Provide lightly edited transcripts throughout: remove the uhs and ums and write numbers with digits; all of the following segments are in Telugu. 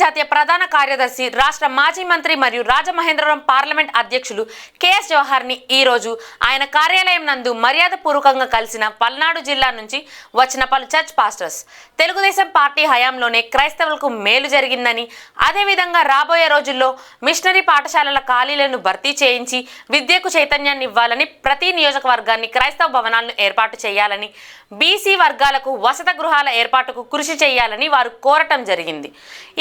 జాతీయ ప్రధాన కార్యదర్శి, రాష్ట్ర మాజీ మంత్రి మరియు రాజమహేంద్రవరం పార్లమెంట్ అధ్యక్షులు కెఎస్ జవహర్ని ఈరోజు ఆయన కార్యాలయం నందు మర్యాదపూర్వకంగా కలిసిన పల్నాడు జిల్లా నుంచి వచ్చిన పలు చర్చ్ పాస్టర్స్ తెలుగుదేశం పార్టీ హయాంలోనే క్రైస్తవులకు మేలు జరిగిందని, అదేవిధంగా రాబోయే రోజుల్లో మిషనరీ పాఠశాలల ఖాళీలను భర్తీ చేయించి విద్యకు చైతన్యాన్ని ఇవ్వాలని, ప్రతి నియోజకవర్గాన్ని క్రైస్తవ భవనాలను ఏర్పాటు చేయాలని, బీసీ వర్గాలకు వసతి గృహాల ఏర్పాటుకు కృషి చేయాలని వారు కోరటం జరిగింది.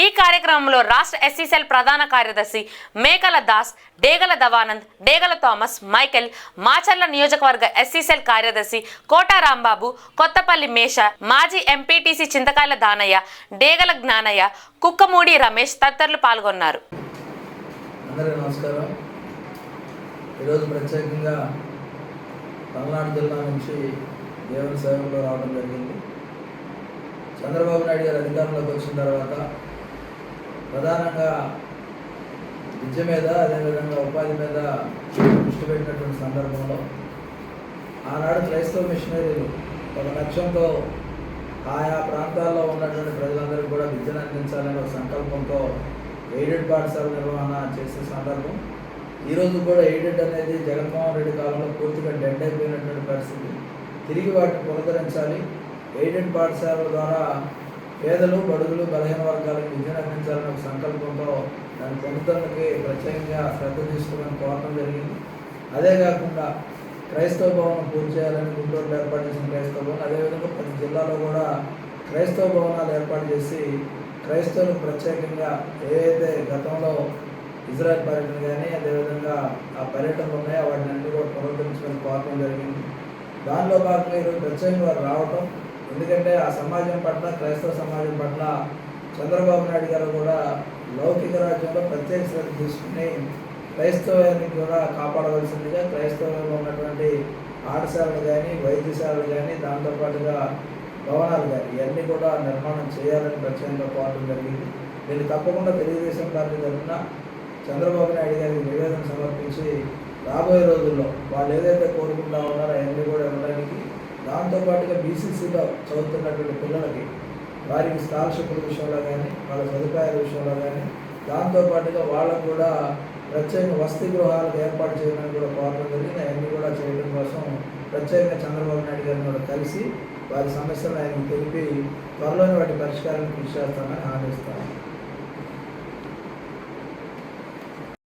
ఈ కార్యక్రమంలో రాష్ట్ర ఎస్సీసెల్ ప్రధాన కార్యదర్శి మేకల దాస్, డేగల దవానంద్, డేగల థామస్, మైకెల్, మాచర్ల నియోజకవర్గ ఎస్సీసెల్ కార్యదర్శి కోట రాంబాబు, కొత్తపల్లి మేష, మాజీ ఎంపీటీసీ చింతకాయల దానయ్య, డేగల జ్ఞానయ్య, కుక్కమూడి రమేష్ తదితరులు పాల్గొన్నారు. అందరికీ నమస్కారం. ఈరోజు ప్రత్యేకంగా పల్నాడు జిల్లా నుంచి దేవుని సేవలో రావడం జరిగింది. చంద్రబాబు నాయుడు గారు అధికారంలోకి వచ్చిన తర్వాత ప్రధానంగా విద్య మీద, అదేవిధంగా ఉపాధి మీద దృష్టి పెట్టినటువంటి సందర్భంలో ఆనాడు క్రైస్తవ మిషనరీలు ఒక లక్ష్యంతో ఆయా ప్రాంతాల్లో ఉన్నటువంటి ప్రజలందరికీ కూడా విద్యను అందించాలనే ఒక సంకల్పంతో ఎయిడెడ్ పాఠశాల నిర్వహణ చేసే సందర్భం. ఈరోజు కూడా ఎయిడెడ్ అనేది జగన్మోహన్ రెడ్డి కాలంలో పూర్తిగా డెడ్ అయిపోయినటువంటి పరిస్థితి. తిరిగి వాటిని పునరుద్ధరించాలి. ఎయిడెడ్ పాఠశాలల ద్వారా పేదలు, బడుగులు, బలహీన వర్గాలకు విద్యను అందించాలనే ఒక సంకల్పంతో దాని పునరుద్ధరణకి ప్రత్యేకంగా శ్రద్ధ తీసుకోవాలని కోరడం జరిగింది. అదే కాకుండా క్రైస్తవ భవనం పూర్తి చేయాలని గుంటూరులో ఏర్పాటు చేసిన క్రైస్తవ భవనం, అదేవిధంగా ప్రతి జిల్లాలో కూడా క్రైస్తవ భవనాలు ఏర్పాటు చేసి క్రైస్తవులకు ప్రత్యేకంగా ఏదైతే గతంలో ఇజ్రాయెల్ పర్యటన కానీ, అదేవిధంగా ఆ పర్యటనలు ఉన్నాయో వాటిని అన్ని కూడా పునరుద్ధరించడానికి కోరడం జరిగింది. దానిలో భాగంగా ఈరోజు ప్రత్యేకంగా వారు రావటం, ఎందుకంటే ఆ సమాజం పట్ల, క్రైస్తవ సమాజం పట్ల చంద్రబాబు నాయుడు గారు కూడా లౌకిక రాజ్యంలో ప్రత్యేక శ్రద్ధ తీసుకుని క్రైస్తవాన్ని కూడా కాపాడవలసిందిగా క్రైస్తవంలో ఉన్నటువంటి పాఠశాలలు కానీ, వైద్యశాలలు కానీ, దాంతోపాటుగా భవనాలు కానీ ఇవన్నీ కూడా నిర్మాణం చేయాలని ప్రత్యేకంగా కోరడం జరిగింది. దీన్ని తప్పకుండా తెలుగుదేశం పార్టీ తరఫున చంద్రబాబు నాయుడు గారికి నివేదన సమర్పించి రాబోయే రోజుల్లో వాళ్ళు ఏదైతే కోరుకుంటా ఉన్నారో అవన్నీ కూడా ఇవ్వడానికి, దాంతోపాటుగా బీసీసీలో చదువుతున్నటువంటి పిల్లలకి వారికి స్కాలర్షిప్ల విషయంలో కానీ, వాళ్ళ సదుపాయాల విషయంలో కానీ, దాంతోపాటుగా వాళ్ళకు కూడా ప్రత్యేక వసతి గృహాలకు ఏర్పాటు చేయడానికి కూడా కోరడం జరిగింది. అవన్నీ కూడా చేయడం కోసం ప్రత్యేకంగా చంద్రబాబు నాయుడు గారిని కూడా కలిసి వారి సమస్యలను ఆయనకు తెలిపి త్వరలోనే వాటి పరిష్కారాన్ని కృషి చేస్తామని హామీ ఇస్తాను.